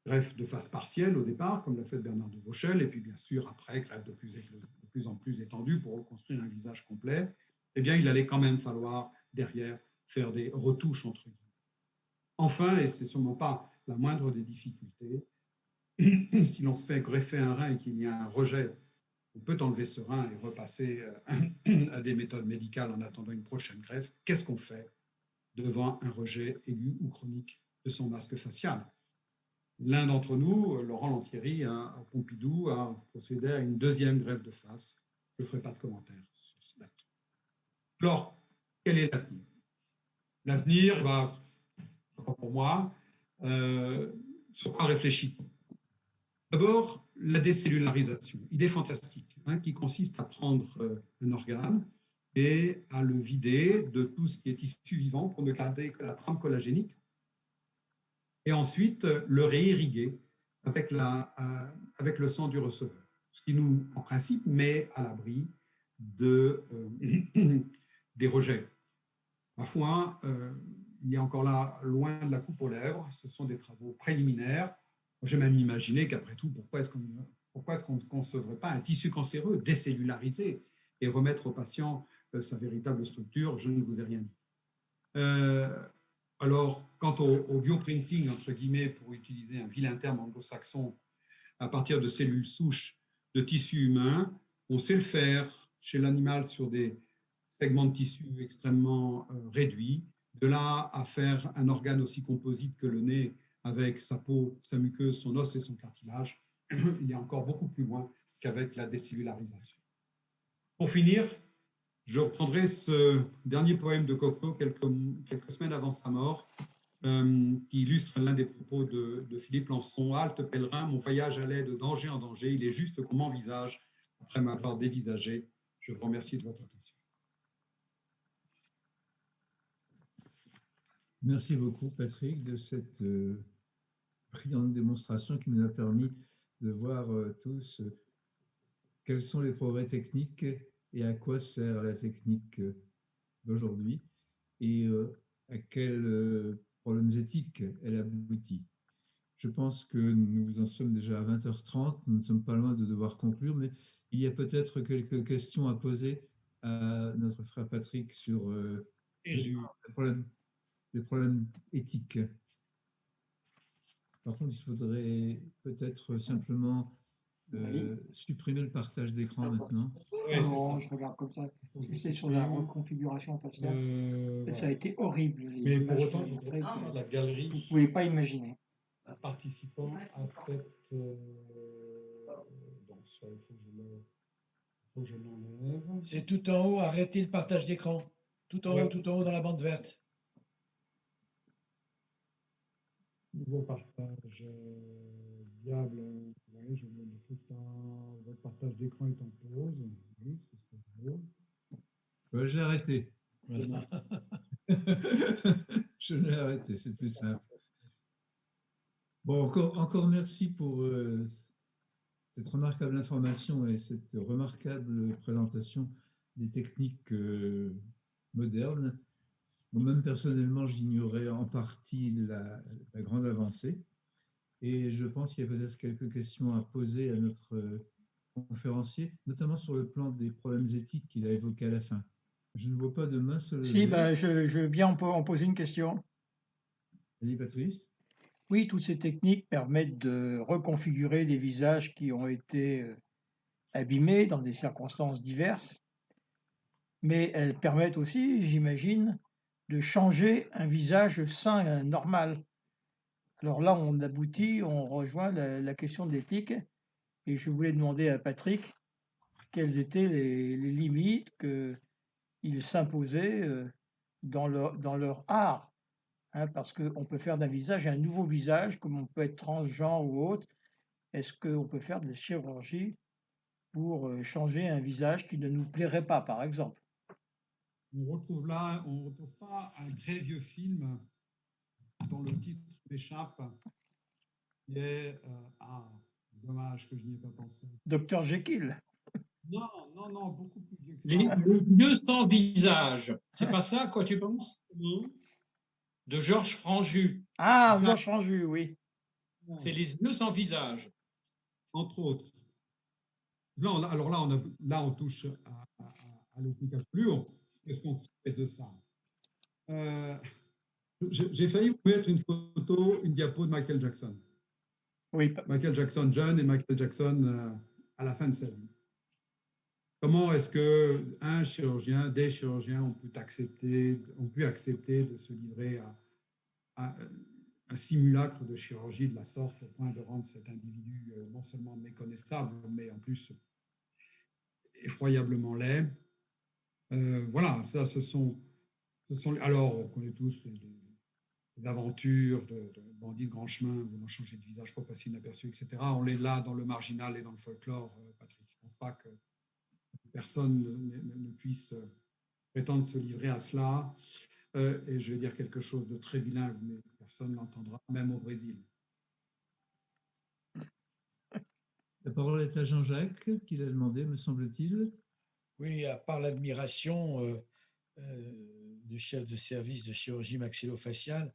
greffe de face partielle au départ, comme l'a fait Bernard de Vauchel, et puis bien sûr après, greffe de plus en plus étendue pour reconstruire un visage complet, eh bien il allait quand même falloir derrière faire des retouches entre guillemets. Enfin, et ce n'est sûrement pas la moindre des difficultés, si l'on se fait greffer un rein et qu'il y a un rejet, on peut enlever ce rein et repasser à des méthodes médicales en attendant une prochaine greffe. Qu'est-ce qu'on fait devant un rejet aigu ou chronique de son masque facial? L'un d'entre nous, Laurent Lantieri, à Pompidou, a procédé à une deuxième greffe de face. Je ne ferai pas de commentaires sur cela. Alors, quel est l'avenir? L'avenir, pour moi, sur quoi réfléchit-on? D'abord, la décellularisation, idée fantastique, qui consiste à prendre un organe et à le vider de tout ce qui est tissu vivant pour ne garder que la trame collagénique, et ensuite le réirriguer avec le sang du receveur, ce qui nous, en principe, met à l'abri des rejets. Ma foi, il y a encore là, loin de la coupe aux lèvres, ce sont des travaux préliminaires. J'ai même imaginé qu'après tout, pourquoi est-ce qu'on ne concevrait pas un tissu cancéreux décellularisé et remettre au patient sa véritable structure? Je ne vous ai rien dit. Alors, quant au bioprinting, entre guillemets, pour utiliser un vilain terme anglo-saxon, à partir de cellules souches de tissu humain, on sait le faire chez l'animal sur des segments de tissu extrêmement réduits. De là à faire un organe aussi composite que le nez, avec sa peau, sa muqueuse, son os et son cartilage, il y a encore beaucoup plus loin qu'avec la décellularisation. Pour finir, je reprendrai ce dernier poème de Cocteau quelques semaines avant sa mort, qui illustre l'un des propos de Philippe Lançon. « Halte pèlerin, mon voyage allait de danger en danger. Il est juste qu'on m'envisage après m'avoir dévisagé. » Je vous remercie de votre attention. Merci beaucoup, Patrick, de cette brillante démonstration qui nous a permis de voir tous quels sont les progrès techniques et à quoi sert la technique d'aujourd'hui et à quels problèmes éthiques elle aboutit. Je pense que nous en sommes déjà à 20h30, nous ne sommes pas loin de devoir conclure, mais il y a peut-être quelques questions à poser à notre frère Patrick sur les problèmes éthiques. Par contre, il faudrait peut-être simplement supprimer le partage d'écran maintenant. Oui, non, je regarde comme ça. C'est sur la reconfiguration faciale. Ça a été horrible. Mais pour autant, je ne trouve pas la galerie. Vous ne pouvez pas imaginer. participant à cette danse. Il faut que je l'enlève. C'est tout en haut, arrêtez le partage d'écran. Tout en Ouais. haut, tout en haut dans la bande verte. Nouveau partage viable. Oui, je ne trouve pas. Votre partage d'écran est en pause. Oui, c'est ce que je veux. Je l'ai arrêté. Voilà. Je l'ai arrêté, c'est plus simple. Bon, encore merci pour cette remarquable information et cette remarquable présentation des techniques modernes. Bon, même personnellement, j'ignorais en partie la grande avancée. Et je pense qu'il y a peut-être quelques questions à poser à notre conférencier, notamment sur le plan des problèmes éthiques qu'il a évoqués à la fin. Je ne vois pas de main se lever. Si, ben, je veux bien en poser une question. Vas-y, Patrice. Oui, toutes ces techniques permettent de reconfigurer des visages qui ont été abîmés dans des circonstances diverses, mais elles permettent aussi, j'imagine, de changer un visage sain, normal. Alors là, on aboutit, on rejoint la question de l'éthique, et je voulais demander à Patrick quelles étaient les limites qu'ils s'imposaient dans leur art. Hein, parce qu'on peut faire d'un visage un nouveau visage, comme on peut être transgenre ou autre. Est-ce qu'on peut faire de la chirurgie pour changer un visage qui ne nous plairait pas, par exemple? On retrouve pas un très vieux film dont le titre m'échappe, qui est dommage que je n'y ai pas pensé. Dr Jekyll. Non, beaucoup plus vieux que ça. Les vieux sans visage, c'est pas ça, quoi, tu penses? De Georges Franju. Ah, Georges Franju, oui. C'est les vieux sans visage. Entre autres. Alors là, on touche à l'éthique absolue. Qu'est-ce qu'on fait de ça? J'ai failli vous mettre une photo, une diapo de Michael Jackson. Oui. Michael Jackson jeune et Michael Jackson à la fin de sa vie. Comment est-ce qu'un chirurgien, des chirurgiens ont pu accepter de se livrer à un simulacre de chirurgie de la sorte au point de rendre cet individu non seulement méconnaissable, mais en plus effroyablement laid. Voilà, ça, ce sont. Alors, on connaît tous l'aventures de bandits de grand chemin voulant changer de visage pour passer inaperçu, etc. On est là dans le marginal et dans le folklore, Patrick. Je ne pense pas que personne ne puisse prétendre se livrer à cela. Et je vais dire quelque chose de très vilain, mais personne ne l'entendra, même au Brésil. La parole est à Jean-Jacques, qui l'a demandé, me semble-t-il. Oui, à part l'admiration du chef de service de chirurgie maxillofaciale,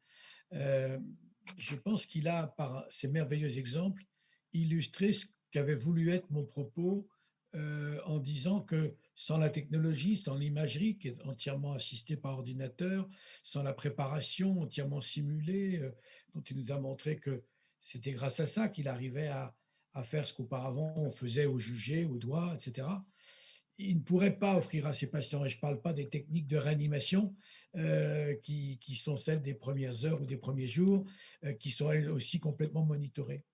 je pense qu'il a, par ces merveilleux exemples, illustré ce qu'avait voulu être mon propos en disant que sans la technologie, sans l'imagerie qui est entièrement assistée par ordinateur, sans la préparation entièrement simulée, dont il nous a montré que c'était grâce à ça qu'il arrivait à faire ce qu'auparavant on faisait au jugé, au doigt, etc. Il ne pourrait pas offrir à ses patients, et je ne parle pas des techniques de réanimation qui sont celles des premières heures ou des premiers jours, qui sont elles aussi complètement monitorées.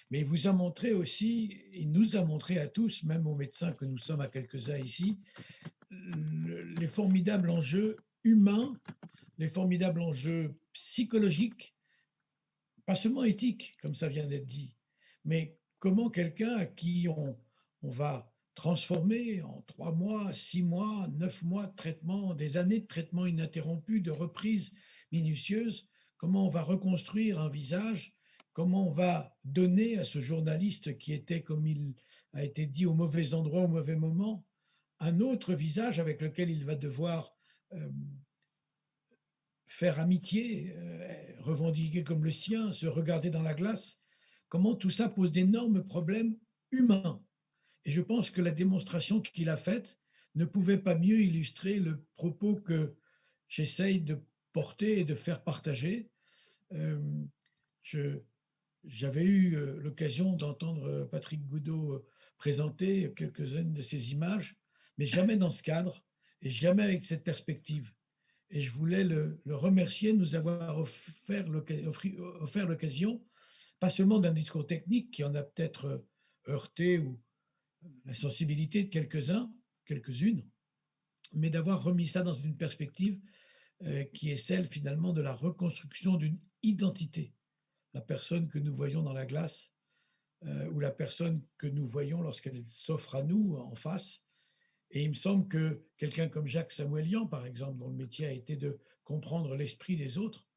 Mais il vous a montré aussi, il nous a montré à tous, même aux médecins que nous sommes à quelques-uns ici, les formidables enjeux humains, les formidables enjeux psychologiques, pas seulement éthiques, comme ça vient d'être dit, mais comment quelqu'un à qui on va transformer en 3 mois, 6 mois, 9 mois de traitement, des années de traitement ininterrompu, de reprise minutieuse, comment on va reconstruire un visage, comment on va donner à ce journaliste qui était, comme il a été dit, au mauvais endroit, au mauvais moment, un autre visage avec lequel il va devoir faire amitié, revendiquer comme le sien, se regarder dans la glace, comment tout ça pose d'énormes problèmes humains. Et je pense que la démonstration qu'il a faite ne pouvait pas mieux illustrer le propos que j'essaye de porter et de faire partager. J'avais eu l'occasion d'entendre Patrick Goudot présenter quelques-unes de ces images, mais jamais dans ce cadre et jamais avec cette perspective. Et je voulais le remercier de nous avoir offert l'occasion, pas seulement d'un discours technique qui en a peut-être heurté ou la sensibilité de quelques-uns, quelques-unes, mais d'avoir remis ça dans une perspective qui est celle finalement de la reconstruction d'une identité. La personne que nous voyons dans la glace ou la personne que nous voyons lorsqu'elle s'offre à nous en face. Et il me semble que quelqu'un comme Jacques Samuelian, par exemple, dont le métier a été de comprendre l'esprit des autres,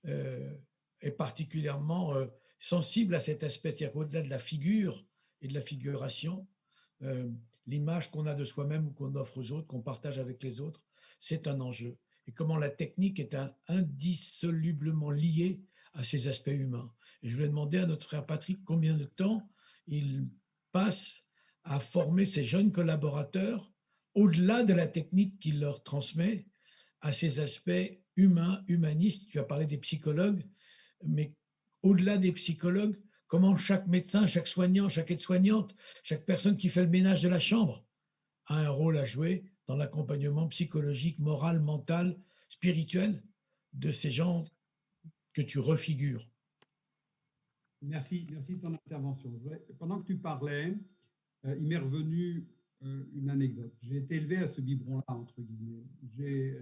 est particulièrement sensible à cet aspect, c'est-à-dire au-delà de la figure et de la figuration, l'image qu'on a de soi-même ou qu'on offre aux autres, qu'on partage avec les autres, c'est un enjeu. Et comment la technique est indissolublement liée à ces aspects humains. Et je voulais demander à notre frère Patrick combien de temps il passe à former ces jeunes collaborateurs, au-delà de la technique qu'il leur transmet, à ces aspects humains, humanistes. Tu as parlé des psychologues, mais au-delà des psychologues, comment chaque médecin, chaque soignant, chaque aide-soignante, chaque personne qui fait le ménage de la chambre a un rôle à jouer dans l'accompagnement psychologique, moral, mental, spirituel de ces gens que tu refigures. Merci de ton intervention. Pendant que tu parlais, il m'est revenu une anecdote. J'ai été élevé à ce biberon-là, entre guillemets. J'ai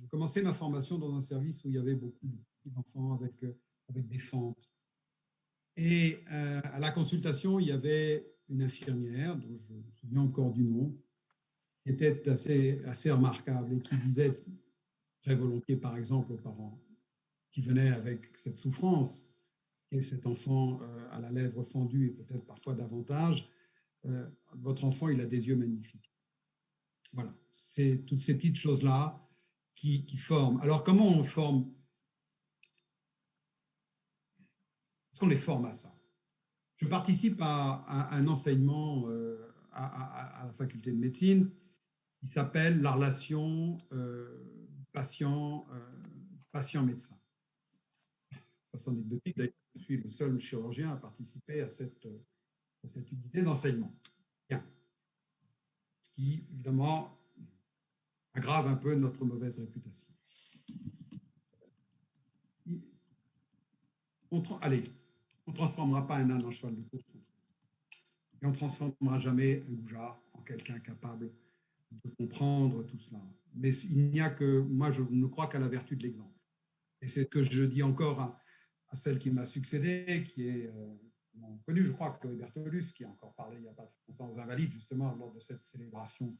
commencé ma formation dans un service où il y avait beaucoup d'enfants avec des fentes. Et à la consultation, il y avait une infirmière, dont je me souviens encore du nom, qui était assez remarquable et qui disait très volontiers, par exemple, aux parents qui venaient avec cette souffrance, et cet enfant à la lèvre fendue et peut-être parfois davantage, votre enfant, il a des yeux magnifiques. Voilà, c'est toutes ces petites choses-là qui forment. Alors, comment on forme? Est-ce qu'on les forme à ça? Je participe à un enseignement à la faculté de médecine qui s'appelle la relation patient-médecin. Façon anecdotique, d'ailleurs, je suis le seul chirurgien à participer à cette unité d'enseignement. Bien. Ce qui, évidemment, aggrave un peu notre mauvaise réputation. Allez, on ne transformera pas un âne en cheval de course. Et on ne transformera jamais un goujat en quelqu'un capable de comprendre tout cela. Mais il n'y a que, moi, je ne crois qu'à la vertu de l'exemple. Et c'est ce que je dis encore à celle qui m'a succédé, qui est connue, je crois, Chloé Bertolus, qui a encore parlé il n'y a pas longtemps aux Invalides, justement, lors de cette célébration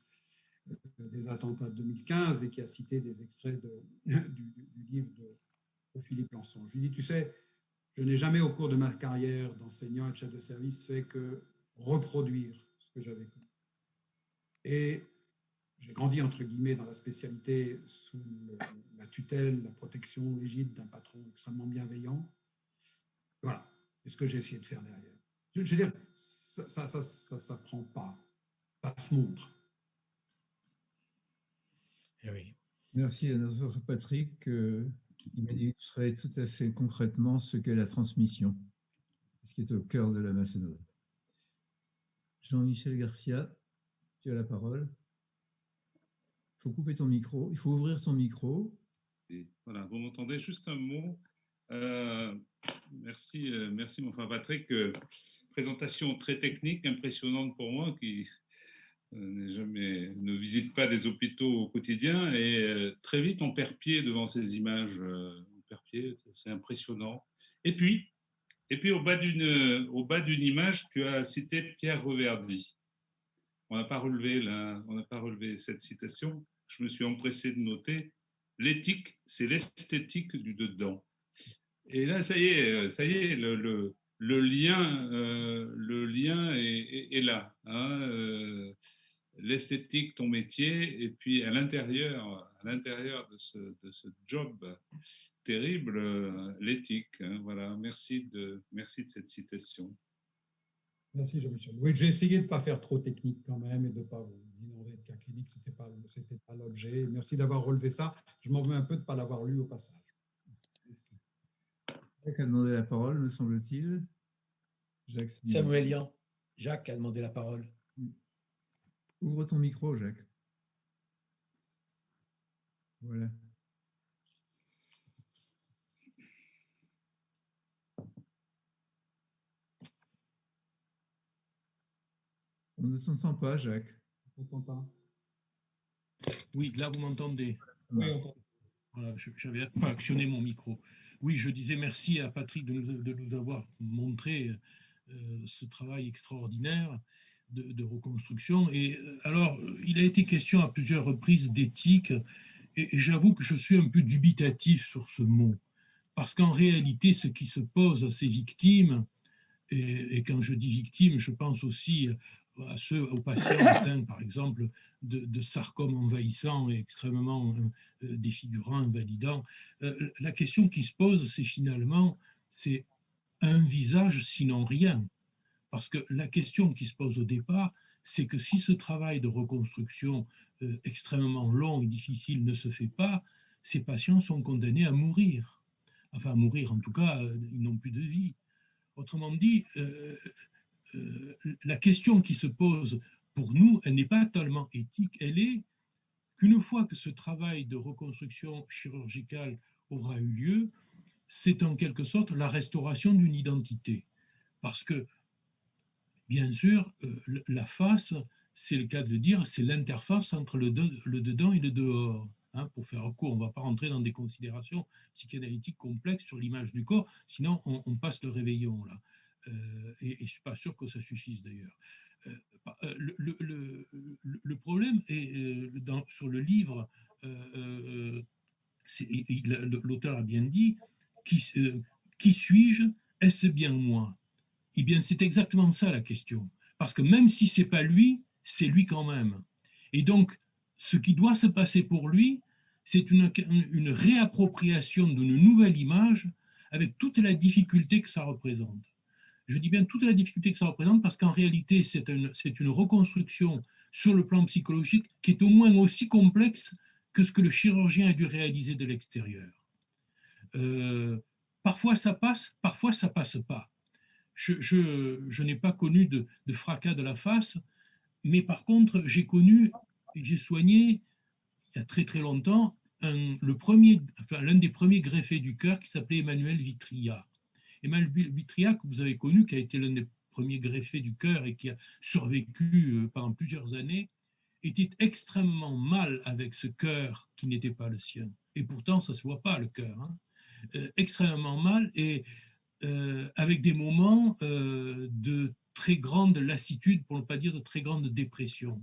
des attentats de 2015, et qui a cité des extraits du livre de Philippe Lançon. Je lui dis, tu sais, je n'ai jamais, au cours de ma carrière d'enseignant et de chef de service, fait que reproduire ce que j'avais connu. Et j'ai grandi, entre guillemets, dans la spécialité sous la tutelle, la protection, l'égide d'un patron extrêmement bienveillant. Voilà, c'est ce que j'ai essayé de faire derrière. Je veux dire, ça s'apprend pas, ça se montre. Eh oui. Merci à notre Patrick. Il illustrait tout à fait concrètement ce qu'est la transmission, ce qui est au cœur de la maçonnerie. Jean-Michel Garcia, tu as la parole. Il faut couper ton micro, il faut ouvrir ton micro. Et voilà, vous m'entendez? Juste un mot. Merci mon frère Patrick. Présentation très technique, impressionnante pour moi, qui ne visite pas des hôpitaux au quotidien, et très vite on perd pied devant ces images. On perd pied, c'est impressionnant. Et puis au bas d'une image, tu as cité Pierre Reverdy. On n'a pas relevé cette citation. Je me suis empressé de noter. L'éthique, c'est l'esthétique du dedans. Et là, ça y est, le lien est là. Hein, l'esthétique, ton métier, et puis à l'intérieur de ce job terrible, l'éthique. Hein, voilà, merci de cette citation. Merci Jean-Michel. Oui, j'ai essayé de ne pas faire trop technique quand même et de ne pas vous inonder de cas cliniques, ce n'était pas l'objet. Merci d'avoir relevé ça. Je m'en veux un peu de ne pas l'avoir lu au passage. Jacques a demandé la parole, me semble-t-il. Samuelian, Jacques a demandé la parole. Ouvre ton micro, Jacques. Voilà. On ne t'entend pas, Jacques. On n'entend pas. Oui, là, vous m'entendez. Oui, on t'entend. Voilà, je n'avais pas actionné mon micro. Oui, je disais merci à Patrick de nous avoir montré ce travail extraordinaire de reconstruction. Et alors, il a été question à plusieurs reprises d'éthique, et j'avoue que je suis un peu dubitatif sur ce mot, parce qu'en réalité, ce qui se pose à ces victimes, et quand je dis victimes, je pense aussi aux patients atteints, par exemple, de sarcome envahissant et extrêmement défigurant, invalidant. La question qui se pose, c'est finalement, c'est un visage sinon rien. Parce que la question qui se pose au départ, c'est que si ce travail de reconstruction extrêmement long et difficile ne se fait pas, ces patients sont condamnés à mourir. Enfin, à mourir, en tout cas, ils n'ont plus de vie. Autrement dit, la question qui se pose pour nous, elle n'est pas tellement éthique, elle est qu'une fois que ce travail de reconstruction chirurgicale aura eu lieu, c'est en quelque sorte la restauration d'une identité. Parce que, bien sûr, la face, c'est le cas de le dire, c'est l'interface entre le dedans et le dehors. Hein, pour faire court, on ne va pas rentrer dans des considérations psychanalytiques complexes sur l'image du corps, sinon on passe le réveillon là. Et je ne suis pas sûr que ça suffise d'ailleurs. Le problème est, sur le livre, l'auteur a bien dit, qui suis-je? Est-ce bien moi? Eh bien, c'est exactement ça la question. Parce que même si ce n'est pas lui, c'est lui quand même. Et donc, ce qui doit se passer pour lui, c'est une réappropriation d'une nouvelle image avec toute la difficulté que ça représente. Je dis bien toute la difficulté que ça représente parce qu'en réalité, c'est une reconstruction sur le plan psychologique qui est au moins aussi complexe que ce que le chirurgien a dû réaliser de l'extérieur. Parfois ça passe, parfois ça passe pas. Je n'ai pas connu de fracas de la face, mais par contre, j'ai soigné il y a très très longtemps l'un des premiers greffés du cœur qui s'appelait Emmanuel Vitria. Emmanuel Vitria, que vous avez connu, qui a été l'un des premiers greffés du cœur et qui a survécu pendant plusieurs années, était extrêmement mal avec ce cœur qui n'était pas le sien. Et pourtant, ça ne se voit pas, le cœur. Hein. Extrêmement mal et avec des moments de très grande lassitude, pour ne pas dire de très grande dépression.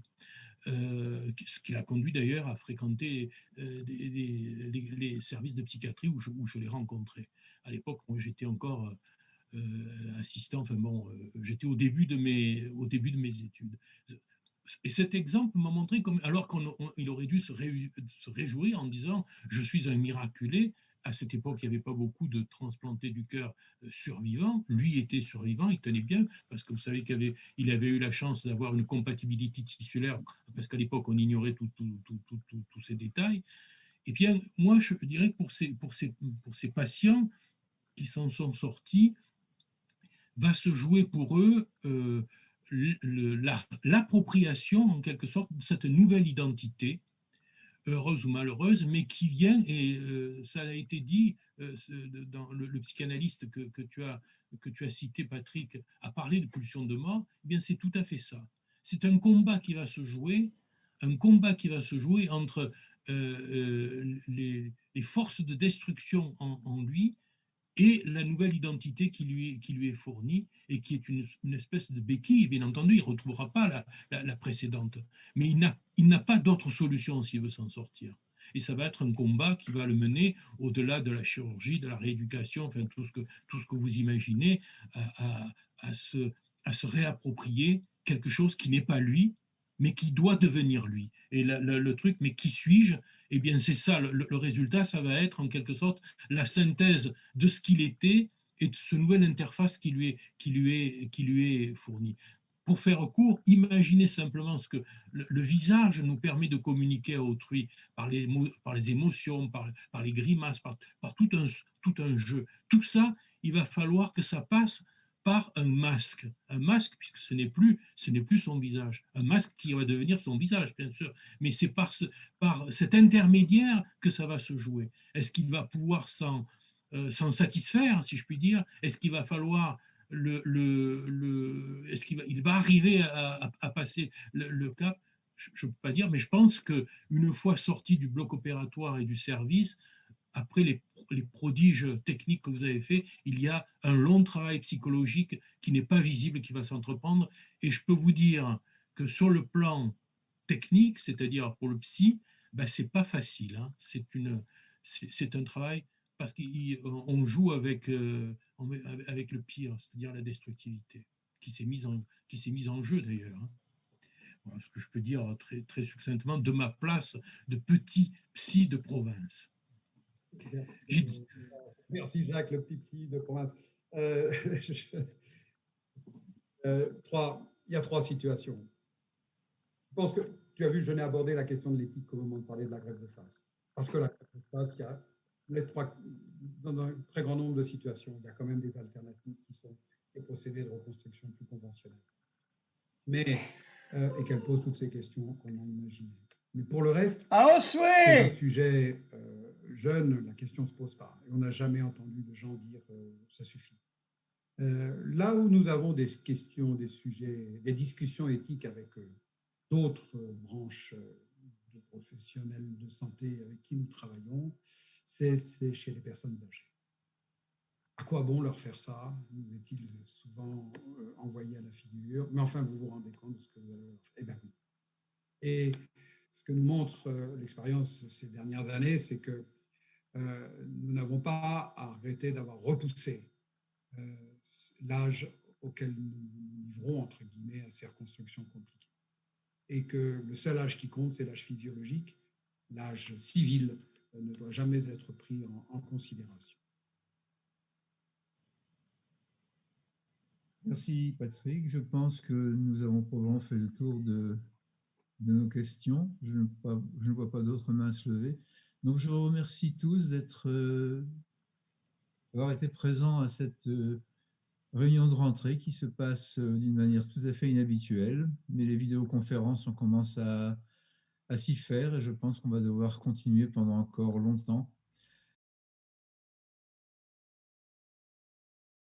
Ce qui l'a conduit d'ailleurs à fréquenter les services de psychiatrie où je l'ai rencontré. À l'époque, moi, j'étais encore assistant, enfin bon, j'étais au début de mes études. Et cet exemple m'a montré, alors qu'il aurait dû se réjouir en disant « je suis un miraculé », à cette époque, il n'y avait pas beaucoup de transplantés du cœur survivants. Lui était survivant, il tenait bien, parce que vous savez qu'il avait eu la chance d'avoir une compatibilité tissulaire, parce qu'à l'époque, on ignorait tous ces détails. Et bien, moi, je dirais que pour ces patients qui s'en sont sortis, va se jouer pour eux l'appropriation, en quelque sorte, de cette nouvelle identité, heureuse ou malheureuse, mais qui vient, et ça a été dit, dans le psychanalyste que tu as cité, Patrick, a parlé de pulsion de mort, eh bien c'est tout à fait ça. C'est un combat qui va se jouer, entre les forces de destruction en lui et la nouvelle identité qui lui est fournie et qui est une espèce de béquille. Bien entendu, il ne retrouvera pas la précédente, mais il n'a pas d'autre solution s'il veut s'en sortir. Et ça va être un combat qui va le mener au-delà de la chirurgie, de la rééducation, enfin tout ce que vous imaginez, à se réapproprier quelque chose qui n'est pas lui, mais qui doit devenir lui. Et le truc, mais qui suis-je? Eh bien, c'est ça, le résultat, ça va être en quelque sorte la synthèse de ce qu'il était et de ce nouvelle interface qui lui est fournie. Pour faire court, imaginez simplement ce que le visage nous permet de communiquer à autrui par les émotions, par les grimaces, par tout un jeu. Tout ça, il va falloir que ça passe par un masque, puisque ce n'est plus son visage, un masque qui va devenir son visage, bien sûr, mais c'est par cet intermédiaire que ça va se jouer. Est-ce qu'il va pouvoir s'en satisfaire, si je puis dire? Est-ce qu'il va falloir est-ce qu'il va arriver à passer le cap? Je ne peux pas dire, mais je pense qu'une fois sorti du bloc opératoire et du service, après les prodiges techniques que vous avez faits, il y a un long travail psychologique qui n'est pas visible, qui va s'entreprendre. Et je peux vous dire que sur le plan technique, c'est-à-dire pour le psy, ben, ce n'est pas facile. Hein. C'est un travail parce qu'on joue avec le pire, c'est-à-dire la destructivité, qui s'est mise en jeu d'ailleurs. Hein. Voilà ce que je peux dire très, très succinctement de ma place de petit psy de province. Merci Jacques, le petit psy de province. Il y a trois situations. Je pense que tu as vu, je n'ai abordé la question de l'éthique au moment de parler de la greffe de face. Parce que la greffe de face, il y a dans un très grand nombre de situations, il y a quand même des alternatives qui sont des procédés de reconstruction plus conventionnels. Mais, et qu'elle pose toutes ces questions qu'on a imaginées. Mais pour le reste, c'est un sujet jeune, la question ne se pose pas. Et on n'a jamais entendu de gens dire ça suffit. Là où nous avons des questions, des sujets, des discussions éthiques avec d'autres branches de professionnels de santé avec qui nous travaillons, c'est chez les personnes âgées. À quoi bon leur faire ça? Nous est-il souvent envoyé à la figure? Mais enfin, vous vous rendez compte de ce que vous allez leur faire? Eh bien oui. Et ce que nous montre l'expérience ces dernières années, c'est que nous n'avons pas arrêté d'avoir repoussé l'âge auquel nous nous livrons, entre guillemets, à ces reconstructions compliquées. Et que le seul âge qui compte, c'est l'âge physiologique. L'âge civil ne doit jamais être pris en considération. Merci Patrick. Je pense que nous avons probablement fait le tour de nos questions. Je ne vois pas d'autres mains se lever. Donc je vous remercie tous d'avoir été présents à cette réunion de rentrée qui se passe d'une manière tout à fait inhabituelle. Mais les vidéoconférences, on commence à s'y faire et je pense qu'on va devoir continuer pendant encore longtemps